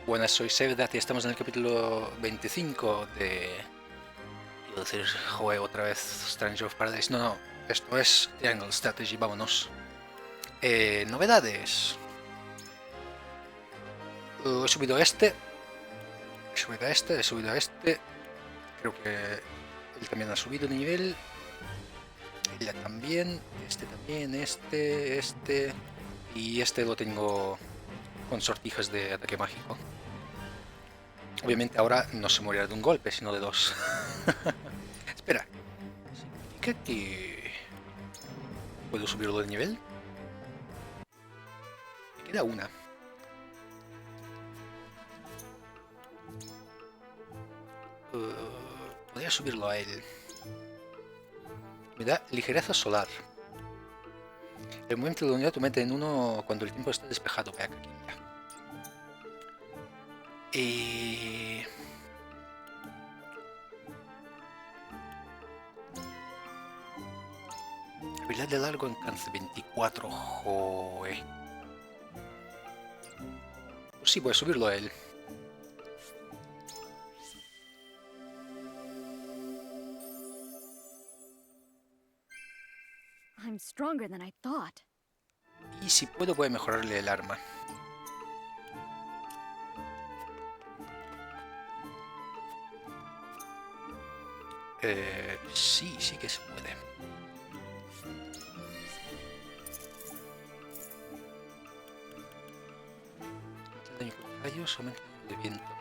Buenas, soy Sevdat y estamos en el capítulo 25 de... Quiero decir, juego otra vez Stranger of Paradise. No, esto es Triangle Strategy, vámonos. Novedades. He subido este. He subido a este, he subido a este. Creo que él también ha subido de nivel. Ella también. Este también, este. Y este lo tengo con sortijas de ataque mágico. Obviamente ahora no se morirá de un golpe, sino de dos. Espera, ¿significa que puedo subirlo de nivel? Me queda una. Podría subirlo a él. Me da ligereza solar. El movimiento de la unidad aumenta en 1 cuando el tiempo está despejado. Vea que aquí, ya. Habilidad de largo alcance 24. Joe. Pues sí, voy a subirlo a él. I'm stronger than I thought. Y si puedo, voy a mejorarle el arma. Sí que se puede. Daño con rayos, aumenta el daño de viento.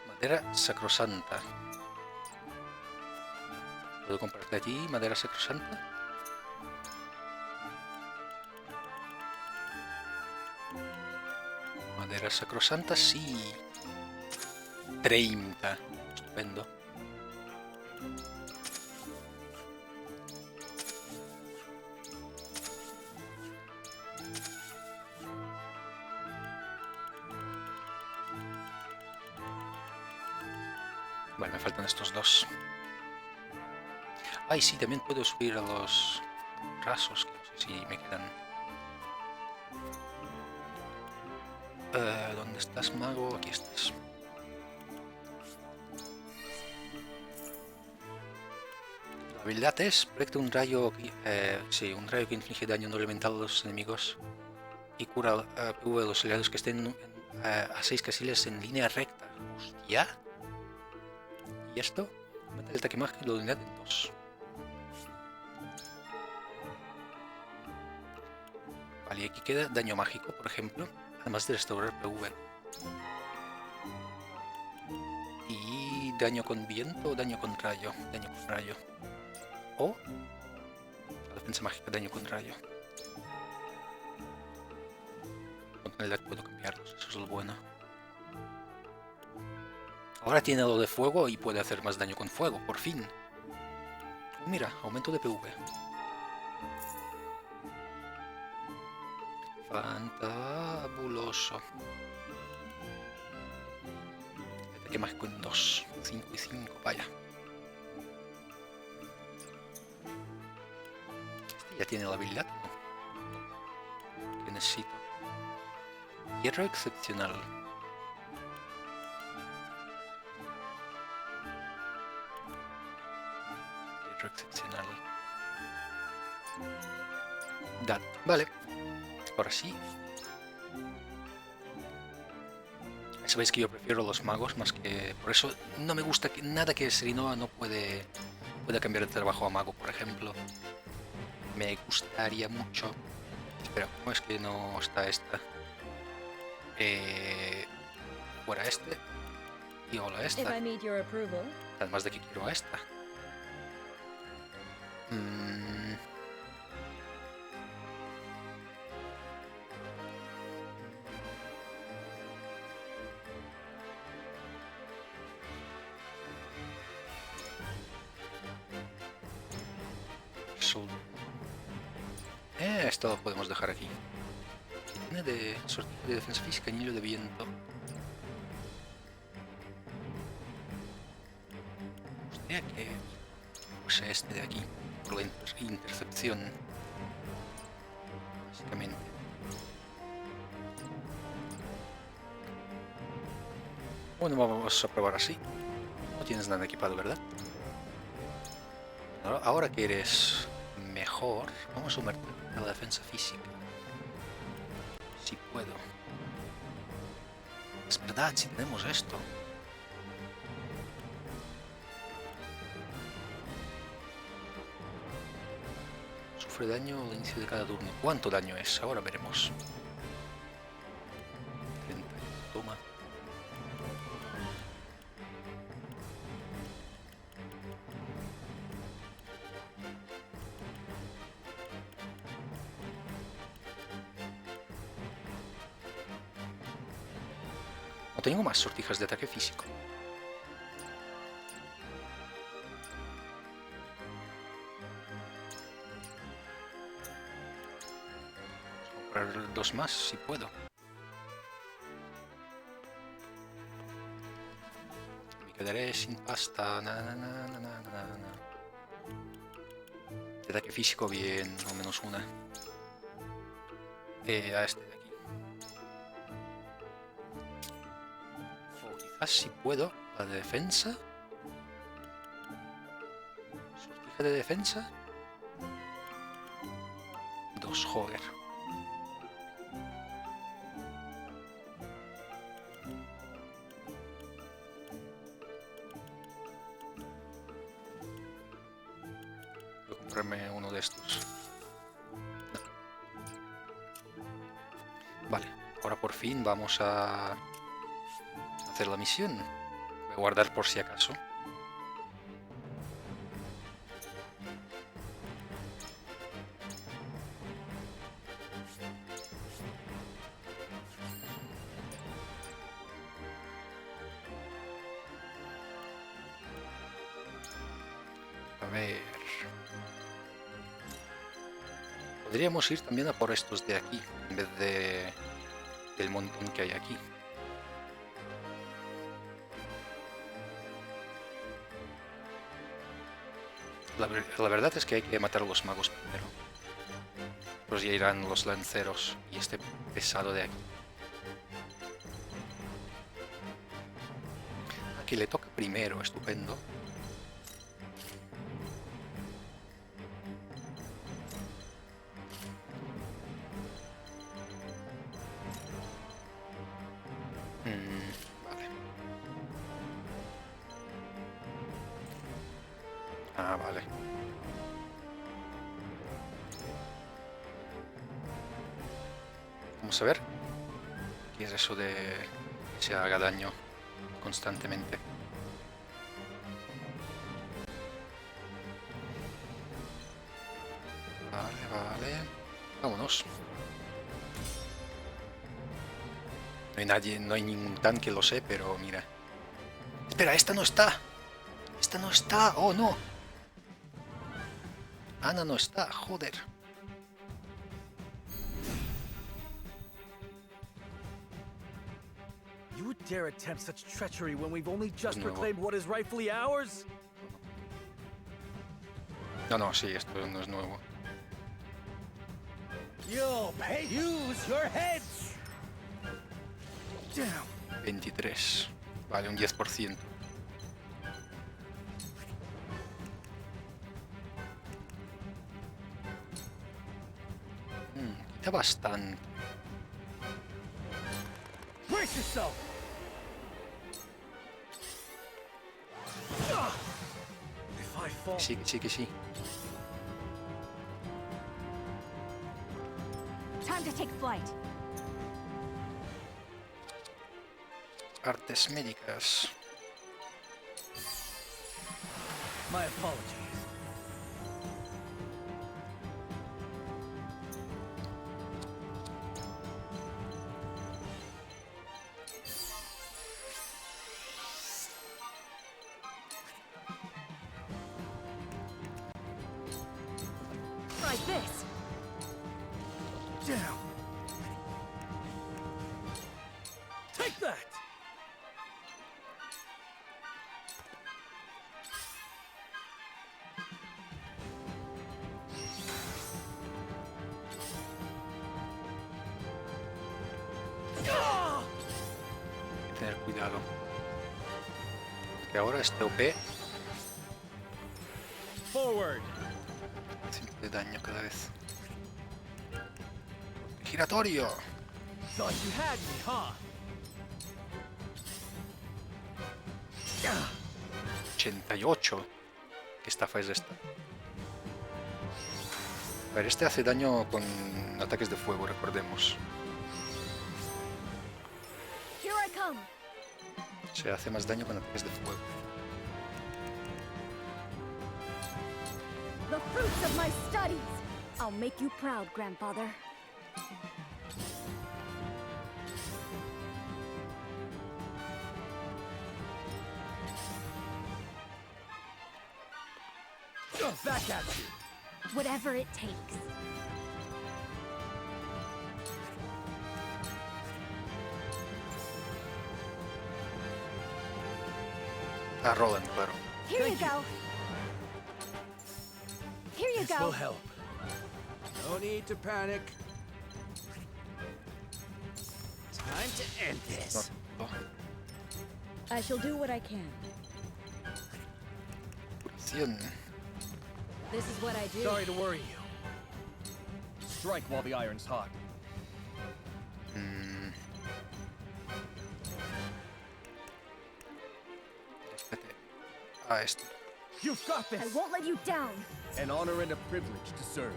Madera sacrosanta. ¿Puedo comprarte allí madera sacrosanta? Madera sacrosanta, sí. 30. Estupendo. Vale, me faltan estos dos. Ay, sí, también puedo subir a los rasos, que no sé si me quedan. ¿Dónde estás, mago? Aquí estás. La habilidad es proyecta un rayo, un rayo que inflige daño no elemental a los enemigos y cura PV de los aliados que estén a 6 casillas en línea recta. Hostia. ¿Y esto? Aumenta el ataque mágico de la unidad en 2. Vale, y aquí queda daño mágico, por ejemplo, además de restaurar PV. Y daño con viento o daño con rayo. Daño con rayo. O la defensa mágica, daño con rayo. Con tonalidad puedo cambiarlos, eso es lo bueno. Ahora tiene lo de fuego y puede hacer más daño con fuego, por fin. Mira, aumento de PV. Fantabuloso. Ataque mágico en 2. 5 y 5, vaya. Este ya tiene la habilidad, ¿no? Que necesito. Hierro excepcional. Hierro excepcional. Dan. Vale. Ahora sí. Sabéis que yo prefiero los magos más que... Por eso no me gusta que nada que Serinoa no pueda cambiar de trabajo a mago, por ejemplo. Me gustaría mucho... Espera, ¿cómo es que no está esta? Fuera este. Y hola esta. Además de que quiero a esta. Esto lo podemos dejar aquí. Tiene de sortija de defensa física y hilo de viento. Hostia, que use este de aquí, por la intercepción. Básicamente. Bueno, vamos a probar así. No tienes nada equipado, ¿verdad? Ahora que eres mejor, vamos a sumarte a la defensa física. Si puedo. Es verdad, si tenemos esto. Sufre daño al inicio de cada turno. ¿Cuánto daño es? Ahora veremos. 30. Toma. No tengo más sortijas de ataque físico. Vamos a comprar 2 más si puedo. Me quedaré sin pasta. De ataque físico bien, al menos una. A este de aquí. O quizás si puedo, la de defensa. Sortija de defensa. 2, joder. Voy a comprarme uno de estos. No. Vale, ahora por fin vamos a hacer la misión. Voy a guardar por si acaso. A ver. Podríamos ir también a por estos de aquí, en vez del montón que hay aquí. La verdad es que hay que matar a los magos primero. Pues ya irán los lanceros y este pesado de aquí. Aquí le toca primero, estupendo. Vale. Ah, vale. Vamos a ver. ¿Qué es eso de que se haga daño constantemente? Vale, vale. Vámonos. No hay nadie, no hay ningún tanque, lo sé, pero mira. Espera, esta no está. Esta no está. Oh, no. Ana no está, joder. You would dare attempt such treachery when we've only just No. reclaimed what is rightfully ours? No, no, sí, esto no es nuevo. You'll pay. Use your heads. Damn. 23. Vale, un 10%. Quita bastante. Brace yourself. If I fall, Que sí, que sí, que sí. Time to take flight. Artes médicas. my apologies. Try this. Damn. Take that. Hay que tener cuidado. Que ahora este OP Forward. 5 de daño cada vez. Giratorio. Thought you had me, huh? 88. ¿Qué estafa es esta? A ver, este hace daño con ataques de fuego, recordemos. Here I come. Se hace más daño con ataques de fuego. The fruits of my studies. I'll make you proud, grandfather. Back at you. Whatever it takes. A Roland, claro. Here you Thank you. go. Here you This will go. help. No need to panic. Time to end this. No. I shall do what I can. Curación. This is what I do. Sorry to worry you. Strike while the iron's hot. Espérate. Ah, este. You've got I this. won't let you down. An honor and a privilege to serve.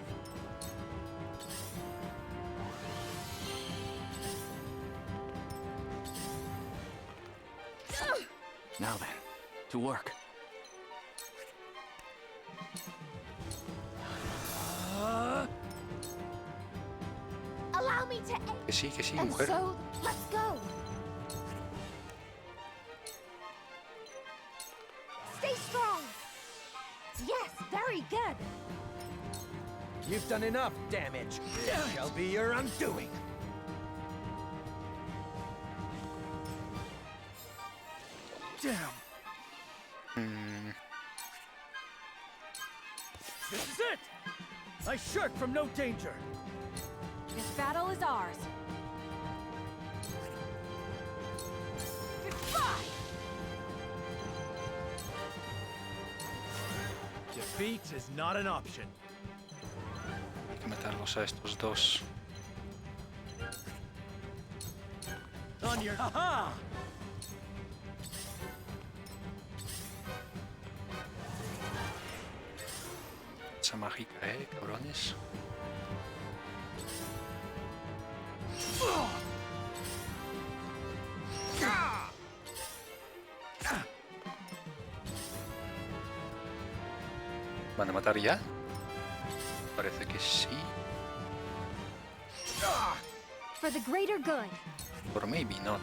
Now then, to work. Allow me to end. Que sí, And mujer. so, let's go. Stay strong. Yes, very good. You've done enough damage. This shall be your undoing. Damn. This is it! I shirk from no danger. This battle is ours. Goodbye. Defeat is not an option. Hay que matarlos a estos dos. On your haha! Esa mágica, cabrones. ¿Van a matar ya? Parece que sí. For the greater good. Or maybe not.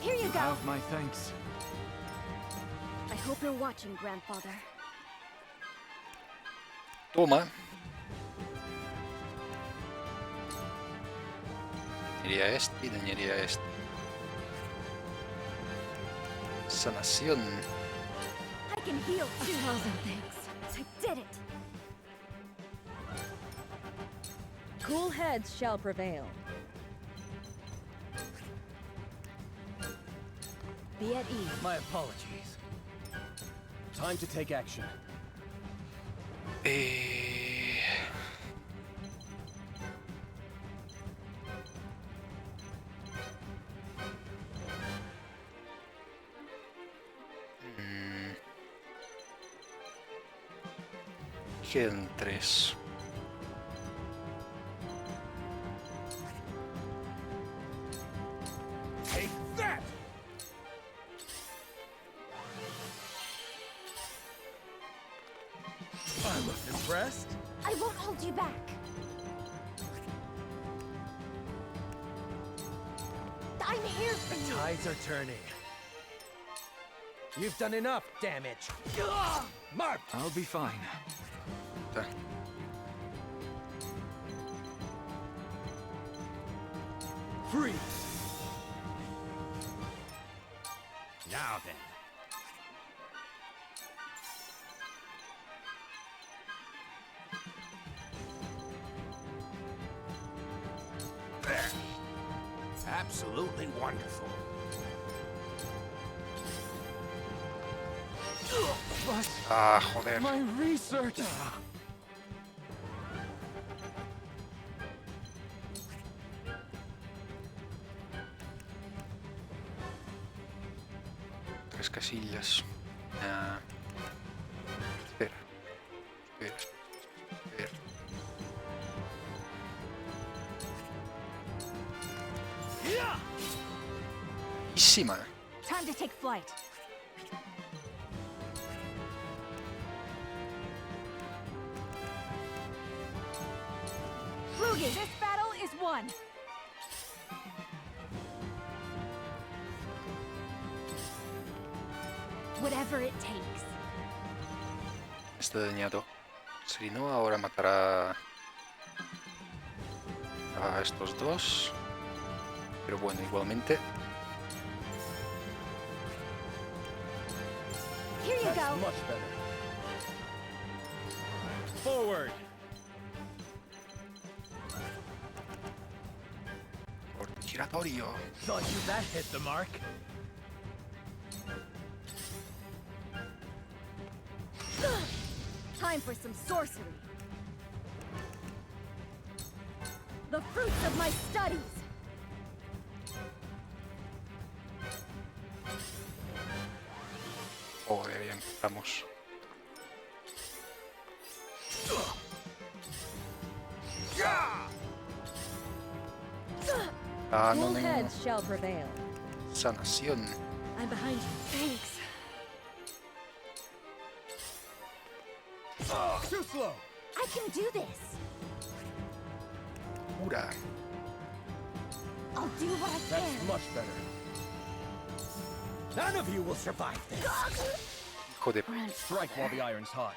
Here you go. Have my thanks. I hope you're watching, grandfather. Toma. Iría este y dañaría este. Sanación. I can heal 2,000 things. I did it. Cool heads shall prevail. Be at ease. My apologies. Time to take action. Quedan 3. Take that! I'm impressed. I won't hold you back. I'm here for The you. tides are turning. You've done enough damage. Mark! I'll be fine. Ta. Freeze! Now then. Absolutely wonderful. Ah, joder. My research. Tres casillas. Ah. Espera. Espera. Buenísima. Time to take flight. Rugi, this battle is won. Whatever it takes. Está dañado. Si no, ahora matará a estos dos. Pero bueno, igualmente. Here you That's go. much better. Forward. Por giratorio. Thought you that hit the mark. Time for some sorcery. The fruits of my studies. Joder, ya empezamos. Ah, no, Cool no, no. heads shall prevail. Sanación. I'm behind you. Thanks. Too slow. I can do this. Cura. I'll do what I That's can. much better. None of you will survive this. Hijo de... Strike while the iron's hot.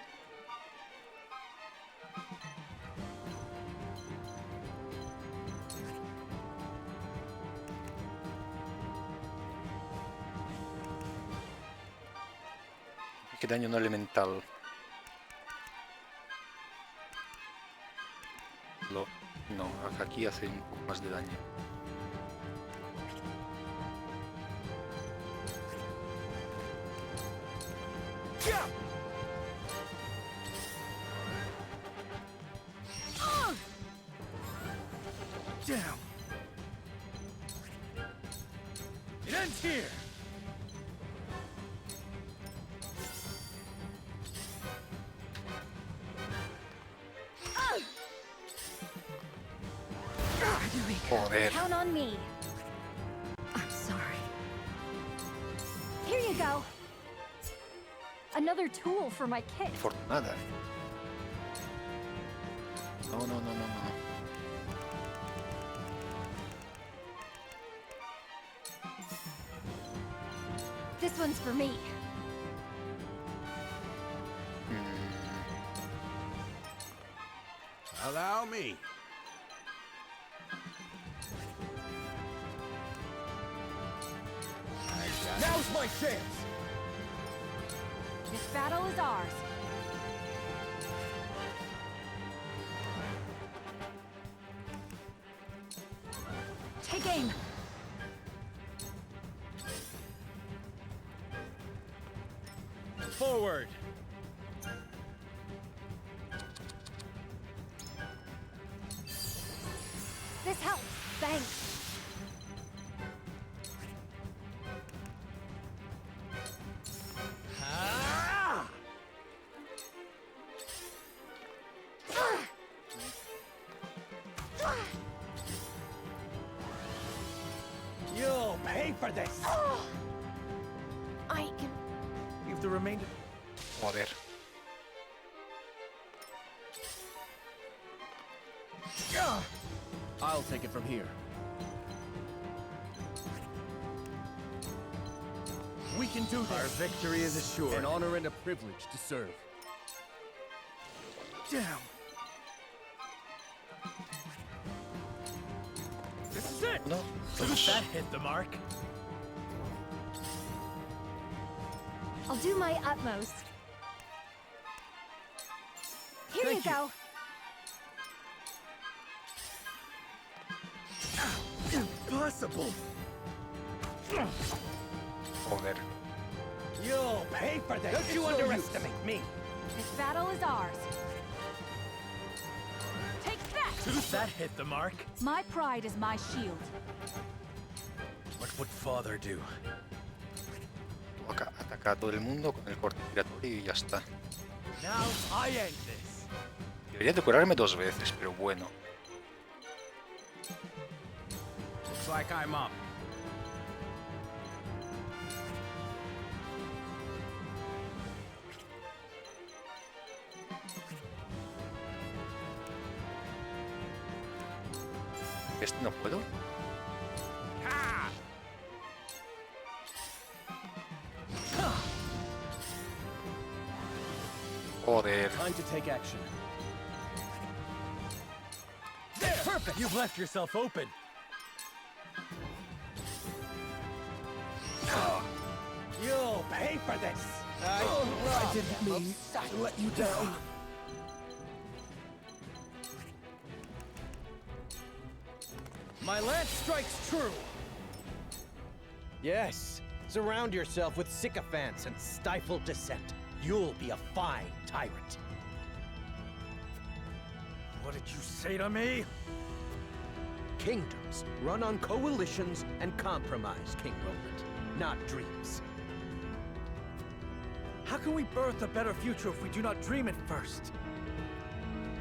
Qué daño no elemental. No, aquí hace un poco más de daño. Down. It ends here. Joder. Count on me. I'm sorry. Here you go. Another tool for my kit. Afortunada. No, no, no, no, no. This one's for me. Allow me. Now's my chance. This battle is ours. Take aim. Forward. This helps. Thanks. Ah! You'll pay for this. I can. Leave the remainder. Joder. I'll take it from here. We can do this. Our victory is assured. An honor and a privilege to serve. Down. This is it. No. That hit the mark. I'll do my utmost. Here Thank you you. go. Impossible. Joder. You'll pay for this. Don't you underestimate me. This battle is ours. Take that! That hit the mark. My pride is my shield. What would father do? Ataca a todo el mundo con el corte giratorio y ya está. Now I end this. Debería de curarme 2 veces, pero bueno. Looks like I'm up. Este no puedo. Ha! Joder. Time to take action. There! Perfect! You've left yourself open. You'll pay for this. I didn't mean to let you down. My lance strikes true. Yes, surround yourself with sycophants and stifle dissent. You'll be a fine tyrant. What did you say to me? Kingdoms run on coalitions and compromise, King Roland, not dreams. How can we birth a better future if we do not dream it first?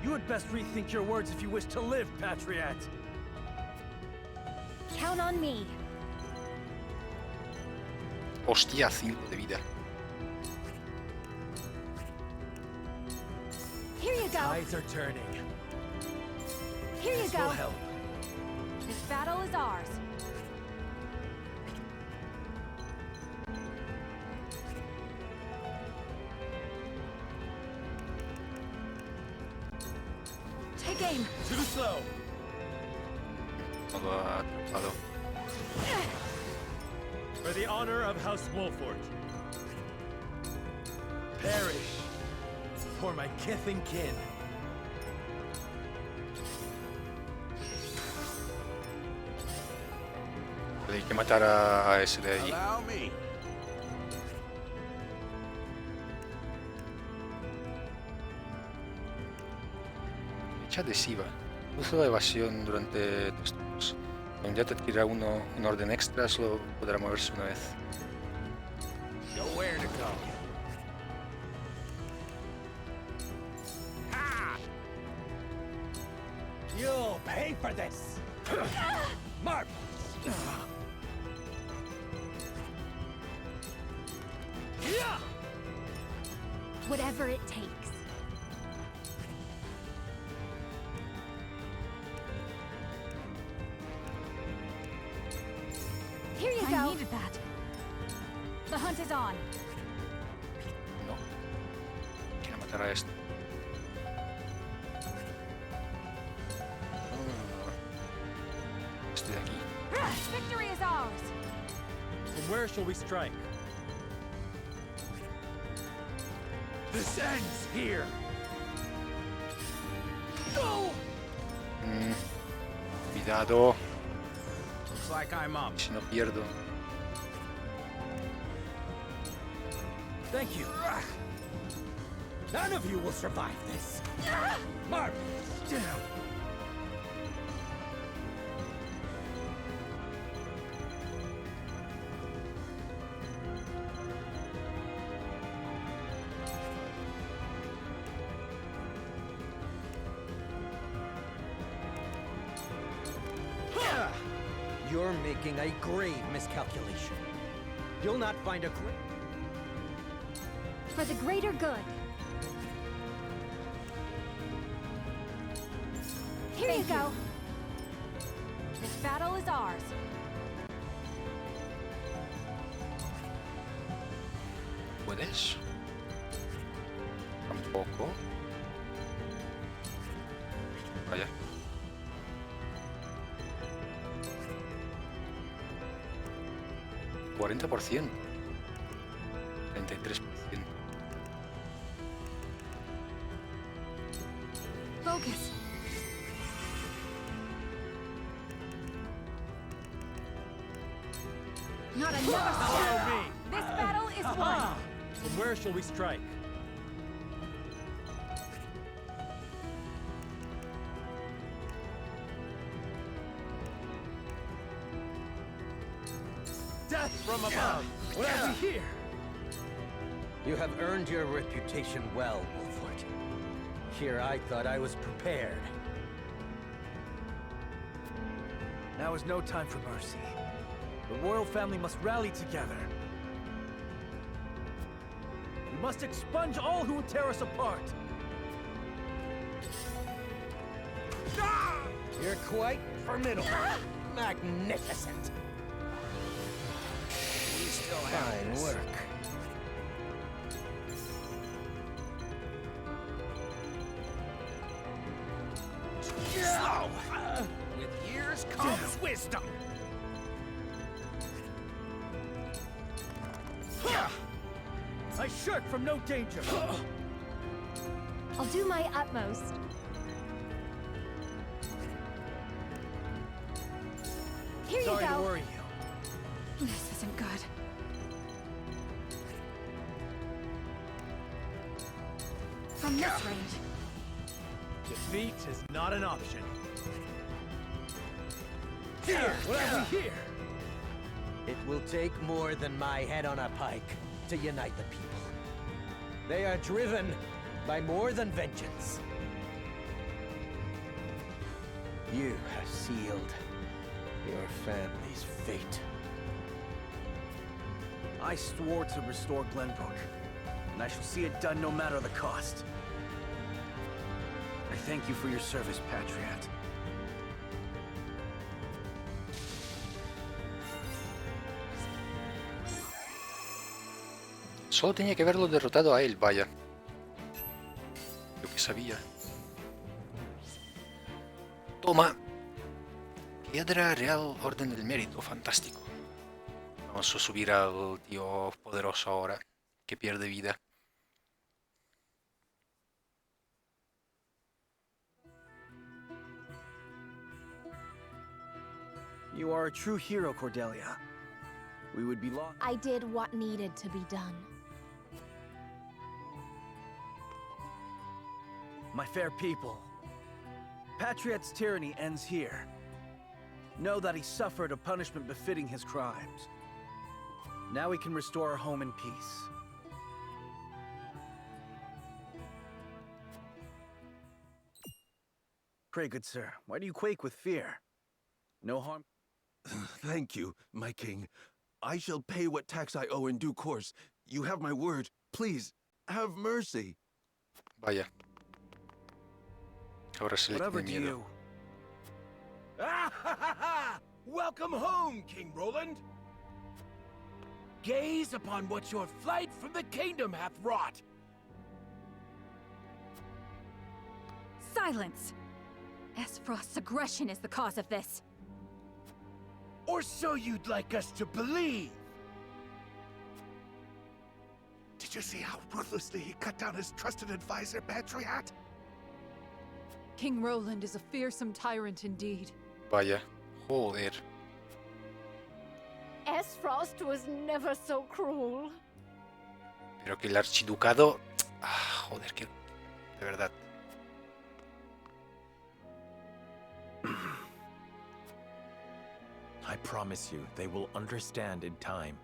You had best rethink your words if you wish to live, Patriot. Count on me. Hostia, 5 de vida. Here you go. Tides are turning. Here you This go. will help. This battle is ours. Take aim. Too slow. No lo ha atrapado. For the honor of House Wolford. Perish. For my kith and kin. Hay que matar a ese de ahí. Allow me. Flecha adhesiva. Uso de evasión durante 3 turnos. La unidad adquirirá un orden extra, solo podrá moverse una vez. Nowhere to go. Ha! You'll pay for this. Mark. Yeah. Whatever it takes. Here you go. I needed that. The hunt is on. No. Quiero matar a este. Este de aquí. Victory is ours. From where shall we strike? This ends here. No. Cuidado. Looks like I'm up. Si no pierdo. Thank you. None of you will survive this. Mark. You're making a grave miscalculation. You'll not find a great... For the greater good. Here you go. This battle is ours. ¿Puedes? Tampoco. Vaya. ¿40%? 33%. Focus. Not another step. This battle is one. Aha! From where shall we strike? Death from above. What have we here? You have earned your reputation well, Wolford. Here I thought I was prepared. Now is no time for mercy. The royal family must rally together. We must expunge all who would tear us apart. You're quite formidable. Magnificent. We still have Fine this. work. Slow. With years comes wisdom. I shirk from no danger. I'll do my utmost. Here Sorry you to go. worry you. This isn't good. From this range. Defeat is not an option. Here, what have we here? It will take more than my head on a pike to unite the people. They are driven by more than vengeance. You have sealed your family's fate. I swore to restore Glenbrook, and I shall see it done no matter the cost. I thank you for your service, Patriot. Solo tenía que haberlo derrotado a él, vaya. Lo que sabía. Toma. Piedra Real Orden del Mérito, fantástico. Vamos a subir al tío poderoso ahora, que pierde vida. You are a true hero, Cordelia. We would be lost. I did what needed to be done. My fair people, Patriot's tyranny ends here. Know that he suffered a punishment befitting his crimes. Now we can restore our home in peace. Pray, good sir, why do you quake with fear? No harm. Thank you, my king. I shall pay what tax I owe in due course. You have my word. Please, have mercy. Vaya. Ahora se le Whatever tiene to miedo. you. Ah, ha, ha, ha! Welcome home, King Roland. Gaze upon what your flight from the kingdom hath wrought. Silence! Esfrost's aggression is the cause of this. Or so you'd like us to believe. Did you see how ruthlessly he cut down his trusted advisor, Patriot? King Roland is a fearsome tyrant indeed. Vaya. Joder. Esfrost was never so cruel. Pero que el archiducado... Ah, joder, que... De verdad. I promise you, they will understand in time.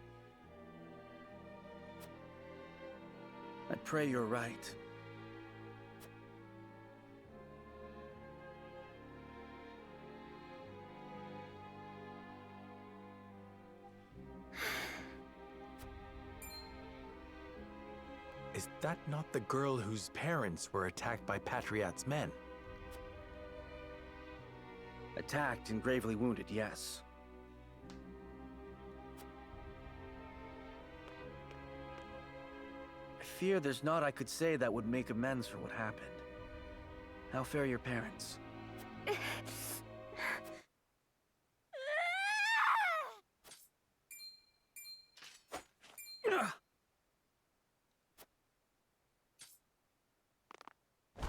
I pray you're right. Is that not the girl whose parents were attacked by Patriot's men? Attacked and gravely wounded, yes. I fear there's naught I could say that would make amends for what happened. How fare your parents?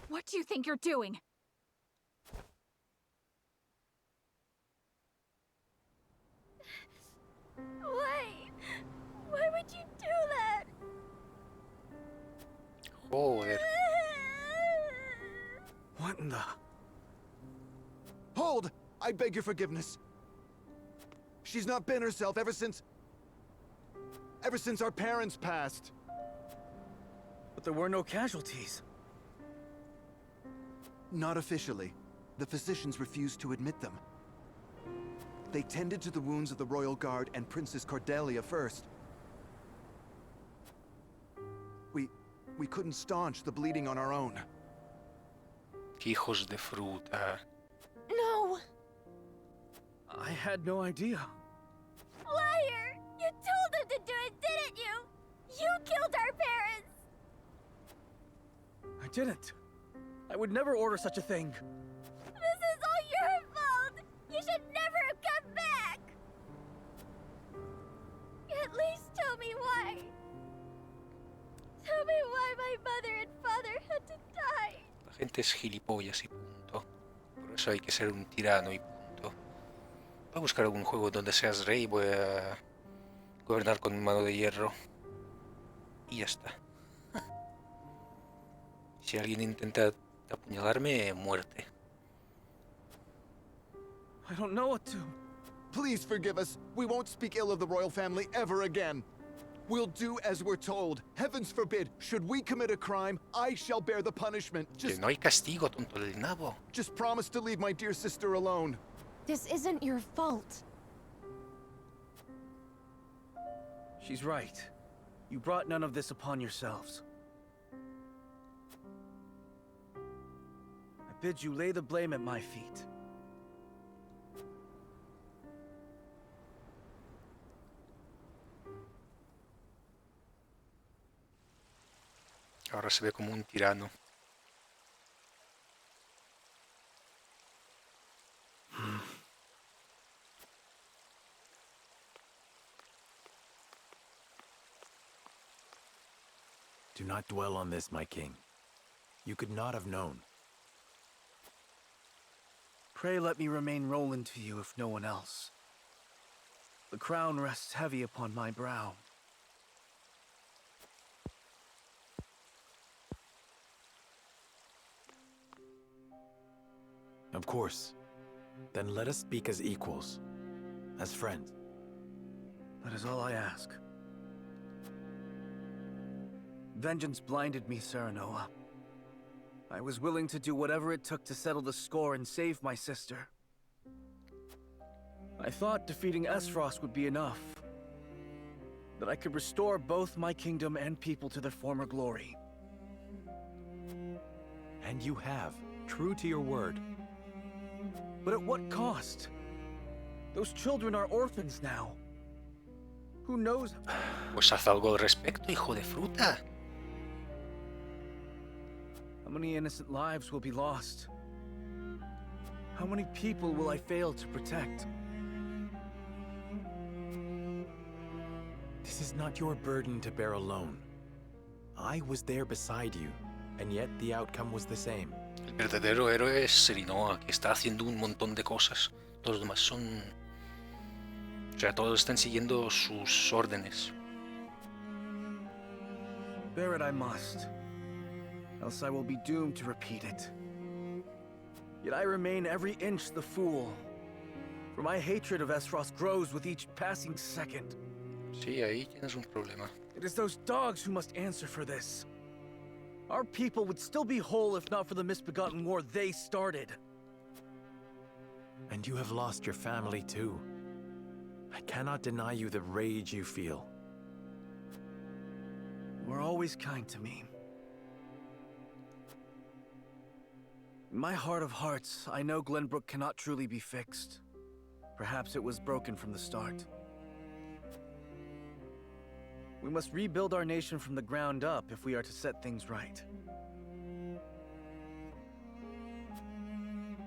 What do you think you're doing? Why? Why would you do that? Joder. What in the... Hold! I beg your forgiveness. She's not been herself ever since our parents passed. But there were no casualties. Not officially. The physicians refused to admit them. They tended to the wounds of the Royal Guard and Princess Cordelia first. We couldn't staunch the bleeding on our own. Hijos de fruta. No! I had no idea. Liar! You told them to do it, didn't you? You killed our parents! I didn't. I would never order such a thing. This is all your fault! You should never have come back! At least tell me why. Tell me why my mother and father had to die. La gente es gilipollas y punto. Por eso hay que ser un tirano y punto. Voy a buscar algún juego donde seas rey, voy a gobernar con mano de hierro. Y ya está. Si alguien intenta apuñalarme, muerte. I don't know what to... Please forgive us. We won't speak ill of the royal family ever again. We'll do as we're told. Heavens forbid, should we commit a crime, I shall bear the punishment. Que no hay castigo, tonto del nabo. Just promise to leave my dear sister alone. This isn't your fault. She's right. You brought none of this upon yourselves. I bid you lay the blame at my feet. Ahora se ve como un tirano. Do not dwell on this, my king. You could not have known. Pray let me remain Roland to you if no one else. The crown rests heavy upon my brow. Of course. Then let us speak as equals. As friends. That is all I ask. Vengeance blinded me, Serenoa. I was willing to do whatever it took to settle the score and save my sister. I thought defeating Esfrost would be enough. That I could restore both my kingdom and people to their former glory. And you have, true to your word. But at what cost? Those children are orphans now. Who knows? Pues haz algo al respecto, hijo de fruta. How many innocent lives will be lost? How many people will I fail to protect? This is not your burden to bear alone. I was there beside you, and yet the outcome was the same. El verdadero héroe es Serenoa, que está haciendo un montón de cosas. Todos los demás son... O sea, todos están siguiendo sus órdenes. Bear it I must, else I will be doomed to repeat it. Yet I remain every inch the fool, for my hatred of Esfrost grows with each passing second. Sí, ahí tienes un problema. It is those dogs who must answer for this. Our people would still be whole if not for the misbegotten war they started. And you have lost your family too. I cannot deny you the rage you feel. You were always kind to me. In my heart of hearts, I know Glenbrook cannot truly be fixed. Perhaps it was broken from the start. We must rebuild our nation from the ground up if we are to set things right.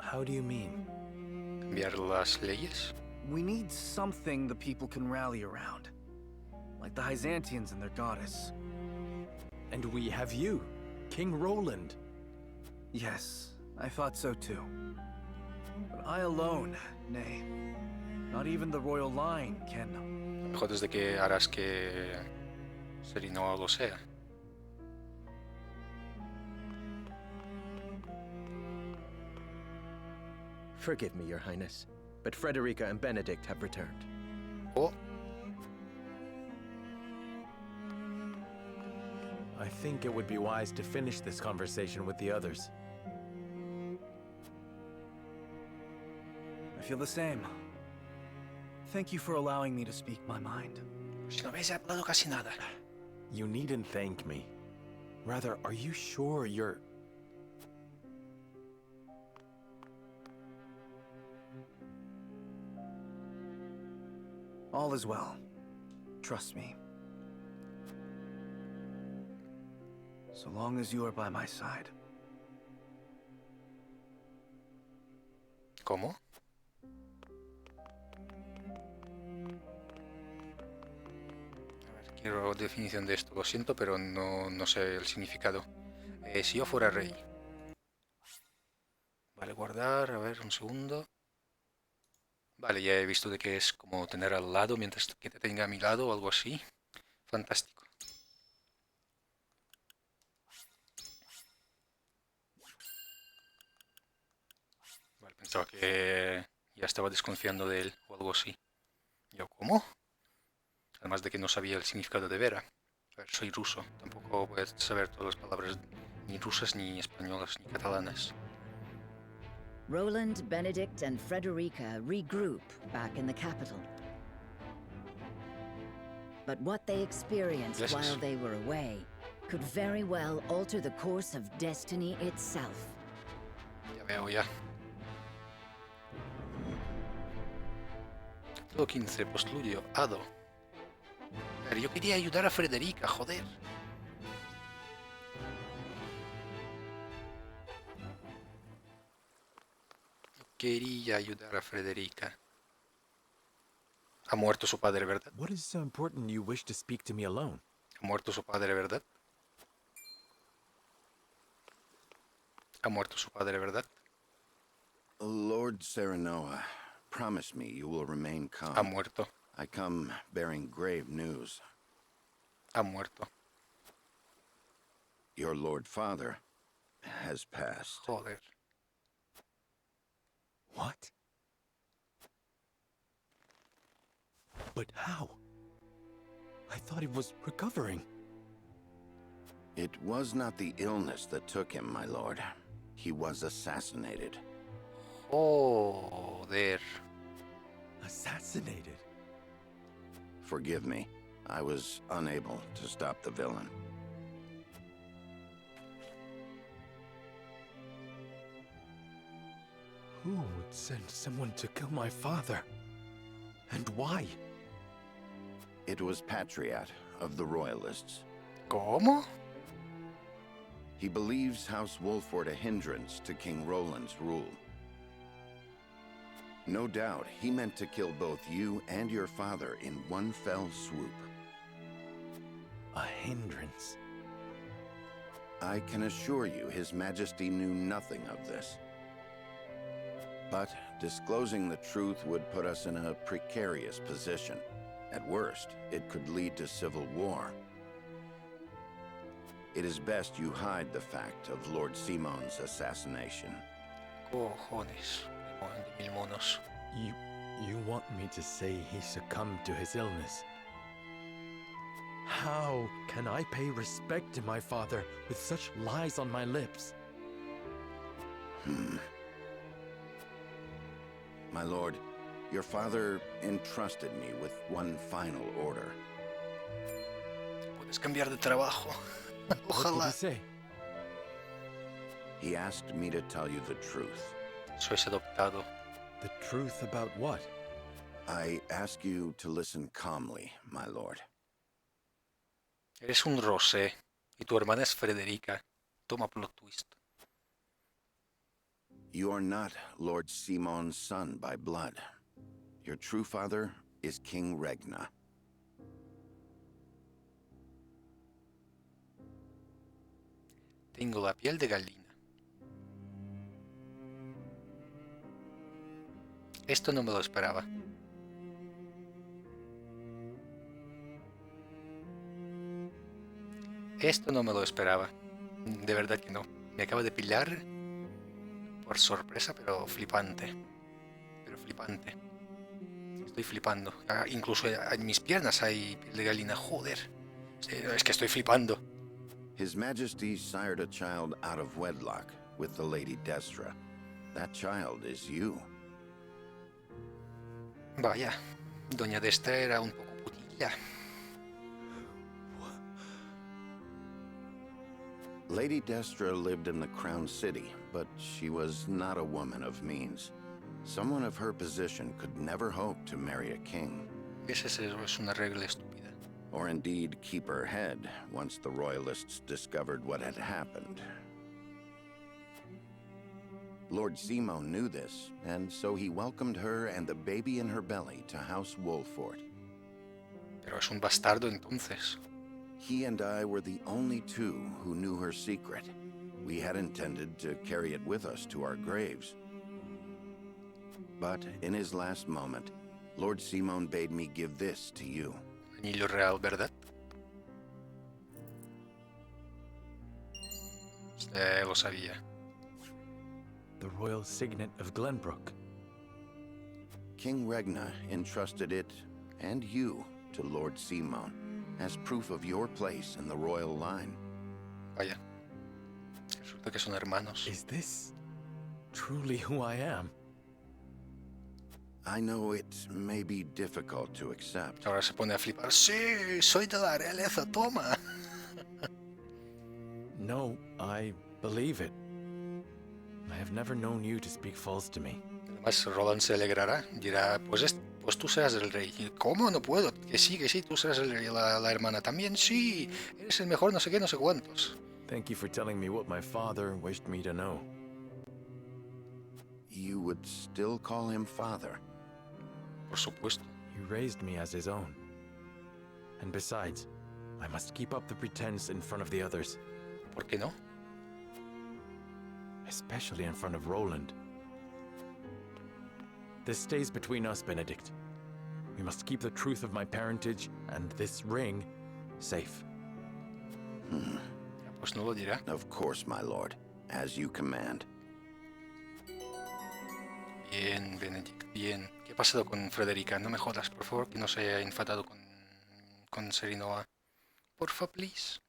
How do you mean? Cambiar las leyes. We need something the people can rally around. Like the Byzantians and their goddess. And we have you, King Roland. Yes, I thought so too. But I alone, nay, not even the royal line can... A lo mejor desde que harás que Serenoa lo sea. Forgive me, Your Highness, but Frederica and Benedict have returned. Oh, I think it would be wise to finish this conversation with the others. I feel the same. Thank you for allowing me to speak my mind. si no habéis hablado casi nada. You needn't thank me. Rather, are you sure you're... All is well. Trust me. So long as you are by my side. ¿Cómo? A ver, quiero definición de esto, lo siento, pero no sé el significado. Si yo fuera rey. Vale, guardar, a ver, un segundo. Vale, ya he visto de que es como tener al lado mientras que te tenga a mi lado o algo así. Fantástico. Vale, pensaba que ya estaba desconfiando de él o algo así. Yo, ¿cómo? Además de que no sabía el significado de Vera. A ver, soy ruso, tampoco voy a saber todas las palabras ni rusas, ni españolas, ni catalanas. Roland, Benedict, and Frederica regroup back in the capital. But what they experienced Yes. while they were away could very well alter the course of destiny itself. Ya veo, ya. Capítulo 15, postludio, Hado. A ver, yo quería ayudar a Frederica, joder. Quería ayudar a Frederica. Ha muerto su padre, ¿verdad? What is so important you wish to speak to me alone? Ha muerto su padre, ¿verdad? Ha muerto su padre, ¿verdad? Lord Serenoa, promise me you will remain calm. Ha muerto. I come bearing grave news. Ha muerto. Your Lord Father has passed. Joder. What? But how? I thought he was recovering. It was not the illness that took him, my lord. He was assassinated. Joder. Assassinated? Forgive me. I was unable to stop the villain. Who would send someone to kill my father? And why? It was Patriot of the Royalists. ¿Cómo? He believes House Wolford a hindrance to King Roland's rule. No doubt he meant to kill both you and your father in one fell swoop. A hindrance? I can assure you His Majesty knew nothing of this. But disclosing the truth would put us in a precarious position. At worst, it could lead to civil war. It is best you hide the fact of Lord Simon's assassination. Cojones. De mil monos. You want me to say he succumbed to his illness? How can I pay respect to my father with such lies on my lips? My lord, your father entrusted me with one final order. Puedes cambiar de trabajo. What did Ojalá. he say? He asked me to tell you the truth. Sois adoptado. The truth about what? I ask you to listen calmly, my lord. Eres un Rosé y tu hermana es Frederica. Toma plot twist. You are not Lord Simon's son by blood. Your true father is King Regna. Tengo la piel de gallina. Esto no me lo esperaba. Esto no me lo esperaba. De verdad que no. Me acaba de pillar por sorpresa, pero flipante. pero flipante. Estoy flipando. Incluso en mis piernas hay piel de gallina. Joder. Es que estoy flipando. His Majesty sired a child out of wedlock with the Lady Destra. That child is you. Vaya. Doña Destra era un poco putilla. Lady Destra lived in the Crown City, but she was not a woman of means. Someone of her position could never hope to marry a king. Esa es una regla estúpida. Or indeed keep her head once the royalists discovered what had happened. Lord Simon knew this, and so he welcomed her and the baby in her belly to House Wolford. Pero es un bastardo entonces. He and I were the only two who knew her secret. We had intended to carry it with us to our graves. But in his last moment, Lord Simon bade me give this to you. Anillo real, ¿verdad? Lo sabía. The royal signet of Glenbrook. King Regna entrusted it, and you, to Lord Simon, as proof of your place in the royal line. Vaya. Resulta que son hermanos. Is this truly who I am? I know it may be difficult to accept. Ahora se pone a flipar. Sí, soy de la realeza, toma. No, I believe it. I have never known you to speak false to me. Además, Roland se alegrará. Dirá, pues tú serás el rey. ¿Y cómo? No puedo. Que sí, tú serás el rey. La hermana también, sí. Eres el mejor, no sé qué, no sé cuántos. Thank you for telling me what my father wished me to know. You would still call him father? Por supuesto. He raised me as his own. And besides, I must keep up the pretense in front of the others. ¿Por qué no? Especially in front of Roland. This stays between us, Benedict. We must keep the truth of my parentage and this ring safe. Pues no lo dirá. Of course, my lord. As you command. Bien, Benedict, bien. ¿Qué ha pasado con Frederica? No me jodas, por favor, que no se haya enfadado con Serinoa. Porfa, please.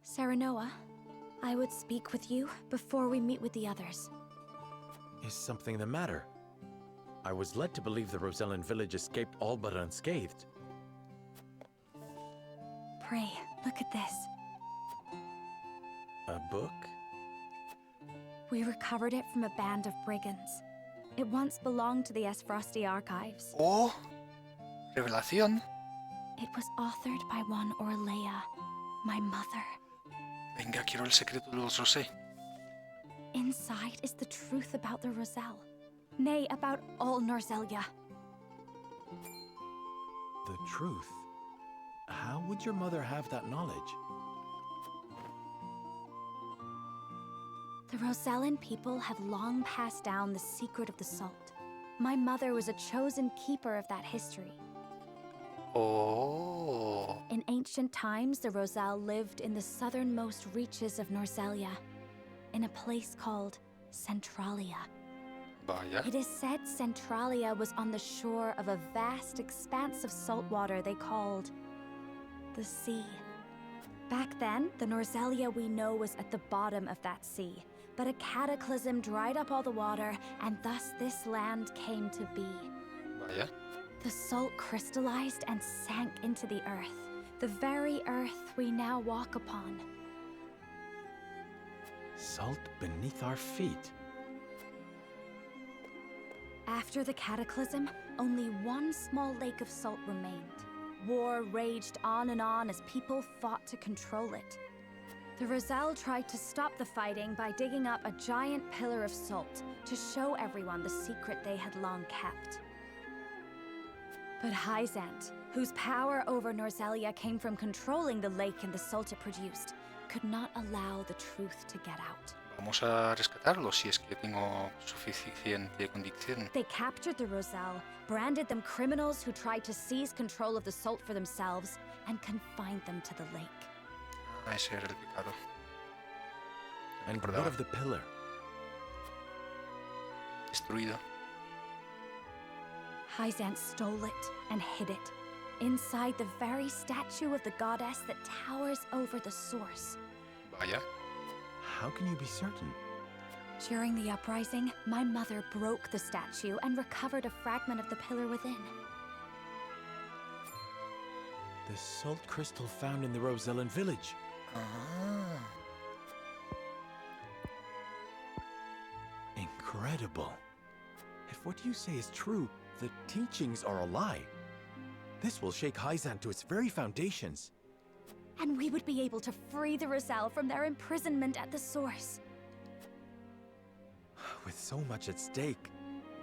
Serenoa, I would speak with you before we meet with the others. Is something the matter? I was led to believe the Rosellan village escaped all but unscathed. Pray, look at this. A book? We recovered it from a band of brigands. It once belonged to the Esfrosti archives. Oh, revelación. It was authored by one Orlea, my mother. Venga, quiero el secreto de los Rosé. Inside is the truth about the Roselle. Nay, about all Norzelia. The truth? How would your mother have that knowledge? The Rosellan people have long passed down the secret of the salt. My mother was a chosen keeper of that history. Oh. In ancient times, the Roselle lived in the southernmost reaches of Norzelia, in a place called Centralia. Vaya. It is said Centralia was on the shore of a vast expanse of salt water they called the sea. Back then, the Norzelia we know was at the bottom of that sea, but a cataclysm dried up all the water, and thus this land came to be. Vaya. The salt crystallized and sank into the earth, the very earth we now walk upon. Salt beneath our feet. After the cataclysm, only one small lake of salt remained. War raged on and on as people fought to control it. The Roselle tried to stop the fighting by digging up a giant pillar of salt to show everyone the secret they had long kept. But Hyzant, whose power over Norzelia came from controlling the lake and the salt it produced, could not allow the truth to get out. Vamos a rescatarlo si es que tengo suficiente convicción. They captured the Roselle, branded them criminals who tried to seize control of the salt for themselves, and confined them to the lake. Ese era el pecado. And what of the pillar? destruido. Hyzant stole it and hid it inside the very statue of the goddess that towers over the source. Vaya. How can you be certain? During the uprising, my mother broke the statue and recovered a fragment of the pillar within. The salt crystal found in the Rosellan village. Ah. Incredible. If what you say is true, the teachings are a lie. This will shake Hyzant to its very foundations. And we would be able to free the Roselle from their imprisonment at the source. With so much at stake,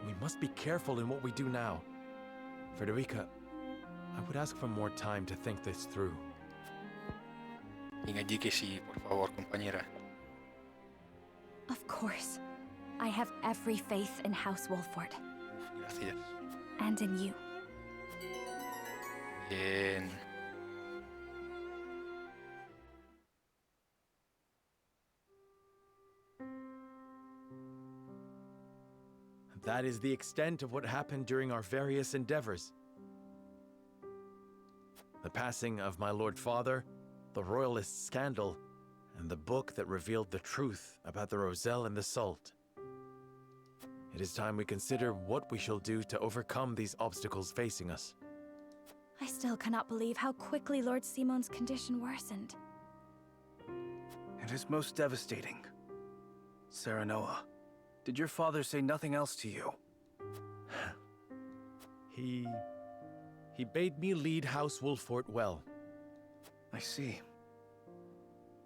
we must be careful in what we do now. Frederica, I would ask for more time to think this through. Diga allí que sí, por favor, compañera. Of course. I have every faith in House Wolford. Gracias. And in you. Bien. That is the extent of what happened during our various endeavors. The passing of my Lord Father, the Royalist scandal, and the book that revealed the truth about the Roselle and the Salt. It is time we consider what we shall do to overcome these obstacles facing us. I still cannot believe how quickly Lord Simon's condition worsened. It is most devastating. Serenoa, did your father say nothing else to you? He bade me lead House Wolford well. I see.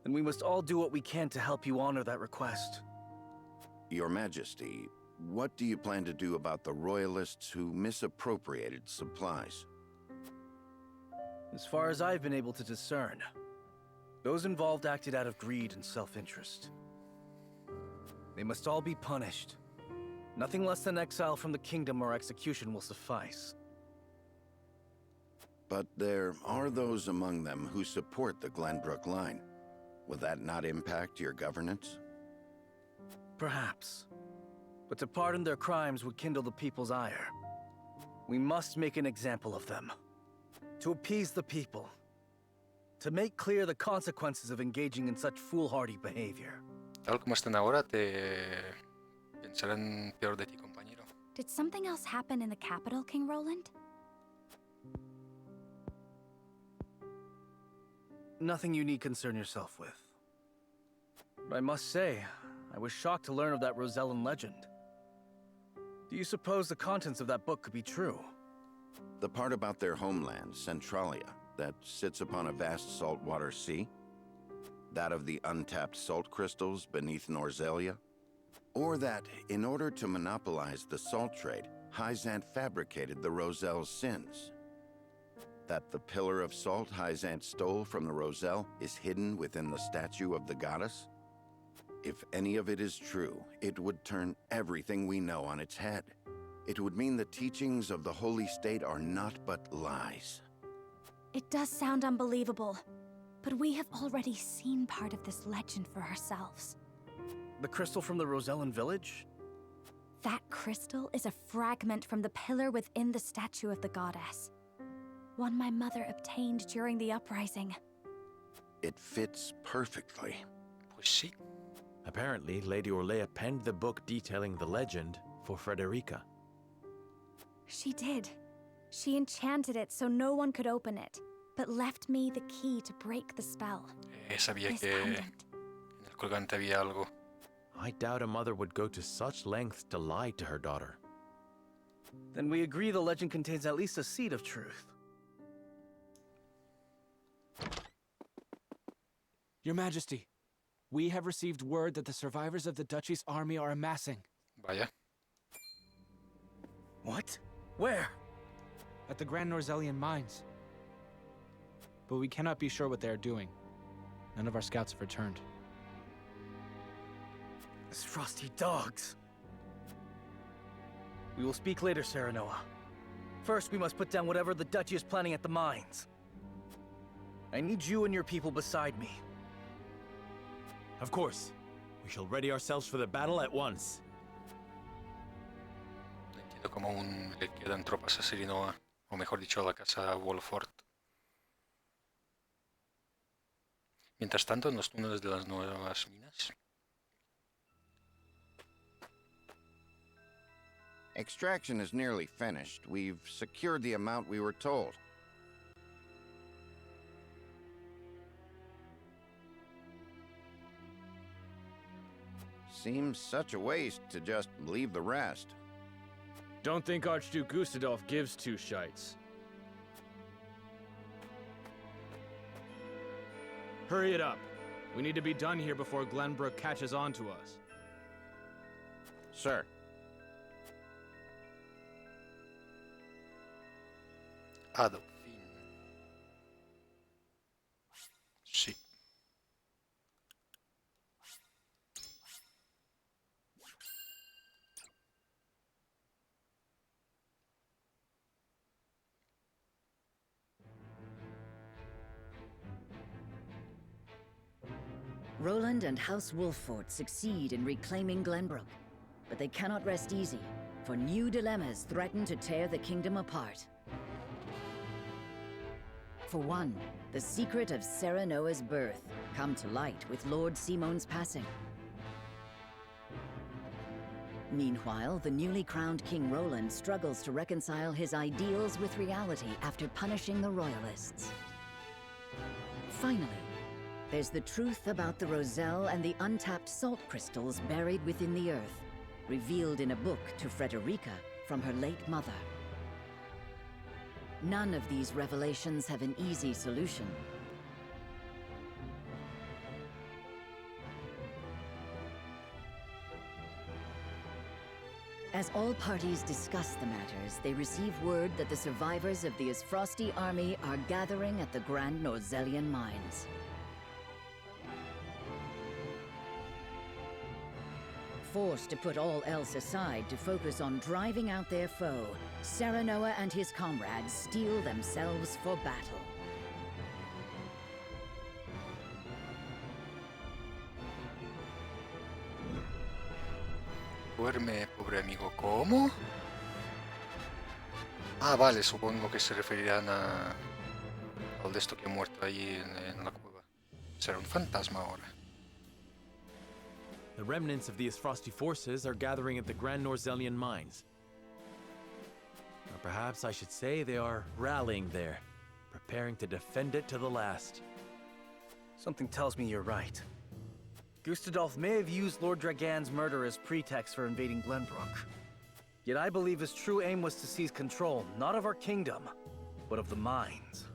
Then we must all do what we can to help you honor that request. Your Majesty, what do you plan to do about the Royalists who misappropriated supplies? As far as I've been able to discern, those involved acted out of greed and self-interest. They must all be punished. Nothing less than exile from the kingdom or execution will suffice. But there are those among them who support the Glenbrook line. Will that not impact your governance? Perhaps. But to pardon their crimes would kindle the people's ire. We must make an example of them. To appease the people. To make clear the consequences of engaging in such foolhardy behavior. Tal como están ahora, te pensarán peor de ti, compañero. Did something else happen in the capital, King Roland? Nothing you need concern yourself with. But I must say, I was shocked to learn of that Rosellan legend. Do you suppose the contents of that book could be true? The part about their homeland, Centralia, that sits upon a vast saltwater sea? That of the untapped salt crystals beneath Norzelia? Or that, in order to monopolize the salt trade, Hyzant fabricated the Roselle's sins? That the pillar of salt Hyzant stole from the Roselle is hidden within the statue of the goddess? If any of it is true, it would turn everything we know on its head. It would mean the teachings of the Holy State are not but lies. It does sound unbelievable, but we have already seen part of this legend for ourselves. The crystal from the Rosellan village? That crystal is a fragment from the pillar within the statue of the goddess. One my mother obtained during the uprising. It fits perfectly. Pues sí. Apparently, Lady Orlea penned the book detailing the legend for Frederica. She did. She enchanted it so no one could open it, but left me the key to break the spell. Sabía This que en pendant. el colgante había algo. I doubt a mother would go to such lengths to lie to her daughter. Then we agree the legend contains at least a seed of truth. Your Majesty, we have received word that the survivors of the Duchy's army are amassing. Vaya. What? Where? At the Grand Norzellian mines. But we cannot be sure what they are doing. None of our scouts have returned. These frosty dogs. We will speak later, Serenoa. First, we must put down whatever the Duchy is planning at the mines. I need you and your people beside me. Of course. We shall ready ourselves for the battle at once. Entiendo como aún le quedan tropas a Serenoa, o mejor dicho a la casa Wolford. Mientras tanto, en los túneles de las nuevas minas. Extraction is nearly finished. We've secured the amount we were told. Seems such a waste to just leave the rest. Don't think Archduke Gustadolf gives two shites. Hurry it up. We need to be done here before Glenbrook catches on to us. Sir. Adolf. Sí. Roland and House Wolffort succeed in reclaiming Glenbrook, but they cannot rest easy, for new dilemmas threaten to tear the kingdom apart. For one, the secret of Serenoa's birth come to light with Lord Simon's passing. Meanwhile, the newly crowned King Roland struggles to reconcile his ideals with reality after punishing the Royalists. Finally, there's the truth about the Roselle and the untapped salt crystals buried within the earth, revealed in a book to Frederica from her late mother. None of these revelations have an easy solution. As all parties discuss the matters, they receive word that the survivors of the Isfrosti army are gathering at the Grand Norzellian mines. Forced to put all else aside to focus on driving out their foe, Serenoa and his comrades steel themselves for battle. Duerme, pobre amigo. ¿Cómo? Ah, vale, supongo que se referirán al de esto que ha muerto allí en la cueva. Será un fantasma ahora. The remnants of the Isfrosti forces are gathering at the Grand Norzellian mines. Or perhaps I should say they are rallying there, preparing to defend it to the last. Something tells me you're right. Gustadolf may have used Lord Dragan's murder as pretext for invading Glenbrook. Yet I believe his true aim was to seize control, not of our kingdom, but of the mines.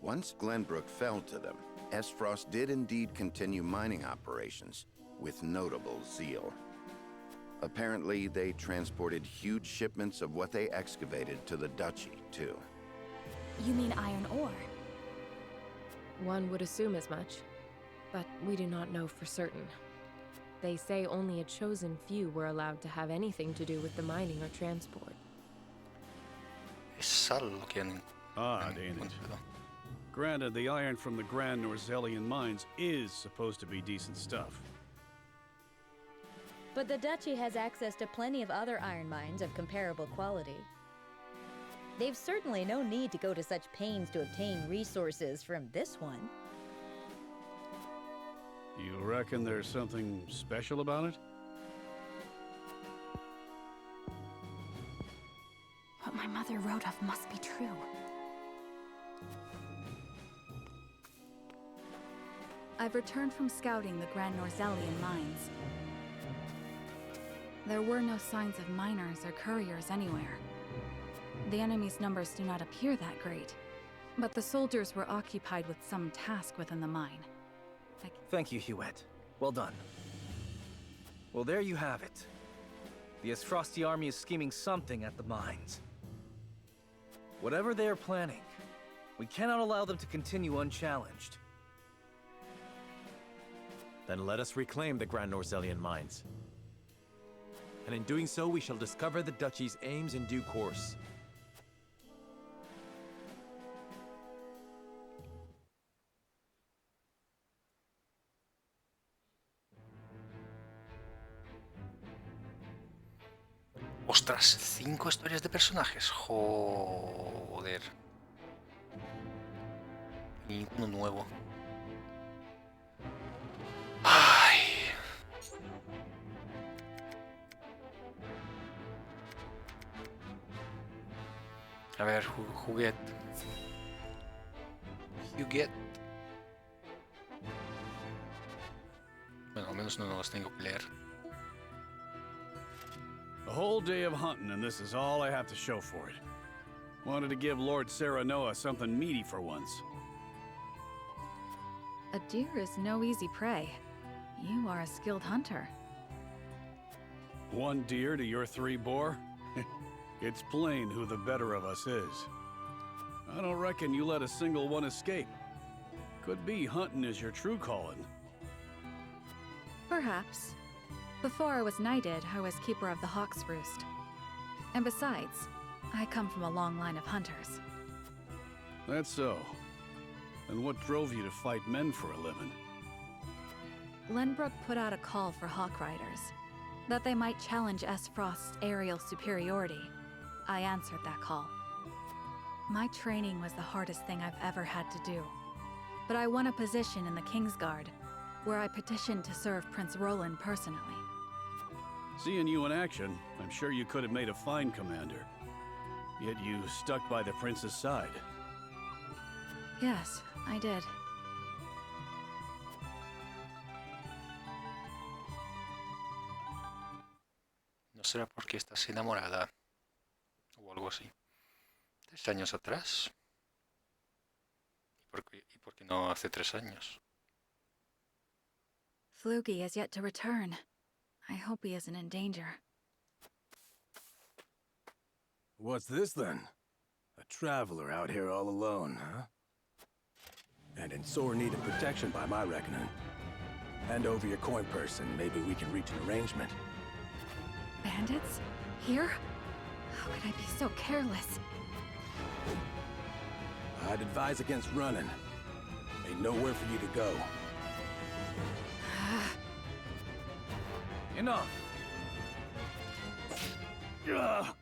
Once Glenbrook fell to them, Esfrost did indeed continue mining operations, with notable zeal. Apparently, they transported huge shipments of what they excavated to the Duchy, too. You mean iron ore? One would assume as much, but we do not know for certain. They say only a chosen few were allowed to have anything to do with the mining or transport. Es sal lo que han Odd, ain't it? Granted, the iron from the Grand Norzellian mines is supposed to be decent stuff. But the Duchy has access to plenty of other iron mines of comparable quality. They've certainly no need to go to such pains to obtain resources from this one. You reckon there's something special about it? What my mother wrote of must be true. I've returned from scouting the Grand Norzellian mines. There were no signs of miners or couriers anywhere. The enemy's numbers do not appear that great, but the soldiers were occupied with some task within the mine. Thank you, Huet. Well done. Well, there you have it. The Isfrosti army is scheming something at the mines. Whatever they are planning, we cannot allow them to continue unchallenged. Then let us reclaim the Grand Norzellian mines. And in doing so, we shall discover the Duchy's aims in due course. Ostras, 5 historias de personajes. Joder. Y ninguno nuevo. Ay. A ver, juguete. Bueno, al menos no los tengo que leer. A whole day of hunting, and this is all I have to show for it. Wanted to give Lord Serenoa something meaty for once. A deer is no easy prey. You are a skilled hunter. 1 deer to your 3 boar? It's plain who the better of us is. I don't reckon you let a single one escape. Could be hunting is your true calling. Perhaps. Before I was knighted, I was keeper of the Hawk's Roost. And besides, I come from a long line of hunters. That's so. And what drove you to fight men for a living? Lenbrook put out a call for Hawk Riders, that they might challenge S. Frost's aerial superiority. I answered that call. My training was the hardest thing I've ever had to do. But I won a position in the Kingsguard, where I petitioned to serve Prince Roland personally. Seeing you in action, I'm sure you could have made a fine commander. Yet you stuck by the prince's side. Yes, I did. ¿No será porque estás enamorada? O algo así. 3 años atrás. ¿Y por qué no hace 3 años? Flugy has yet to return. I hope he isn't in danger. What's this then? A traveler out here all alone, huh? And in sore need of protection by my reckoning. Hand over your coin purse and maybe we can reach an arrangement. Bandits? Here? How could I be so careless? I'd advise against running. Ain't nowhere for you to go. Enough! Are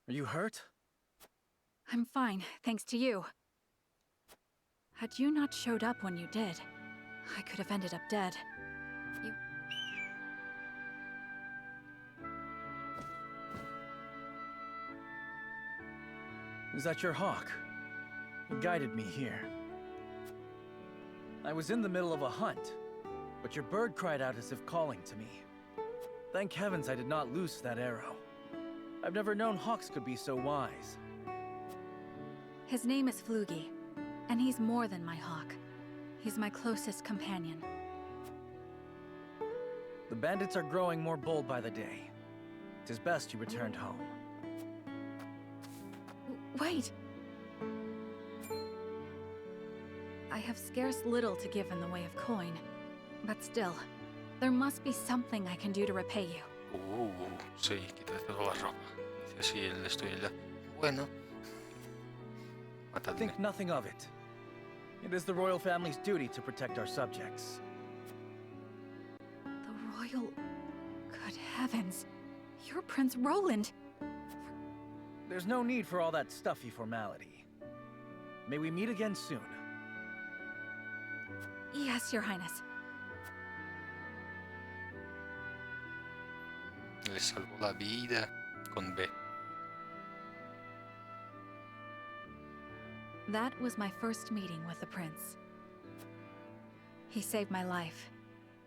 you hurt? I'm fine, thanks to you. Had you not showed up when you did, I could have ended up dead. You... Is that your hawk? It guided me here. I was in the middle of a hunt, but your bird cried out as if calling to me. Thank heavens I did not loose that arrow. I've never known hawks could be so wise. His name is Flugy, and he's more than my hawk. He's my closest companion. The bandits are growing more bold by the day. 'Tis best you returned home. Wait! I have scarce little to give in the way of coin, but still, there must be something I can do to repay you. Sí, quítate toda la ropa. Dice así el esto y el... Bueno. Matadme. Think nothing of it. It is the royal family's duty to protect our subjects. The royal... Good heavens. You're Prince Roland. There's no need for all that stuffy formality. May we meet again soon. Yes, Your Highness. Le salvó la vida con B. That was my first meeting with the prince. He saved my life,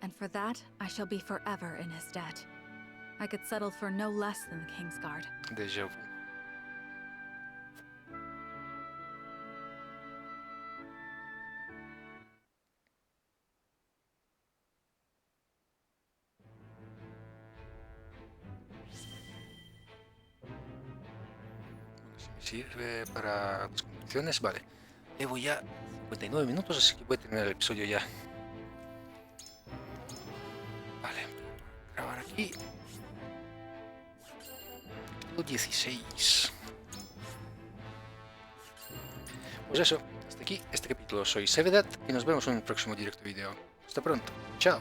and for that, I shall be forever in his debt. I could settle for no less than the Kingsguard. Déjà vu. Sirve para las condiciones, vale. Llevo ya 59 minutos, así que voy a terminar el episodio ya. Vale, grabar aquí. Capítulo 16. Pues eso, hasta aquí este capítulo. Soy Sevedat y nos vemos en un próximo directo video. Hasta pronto, chao.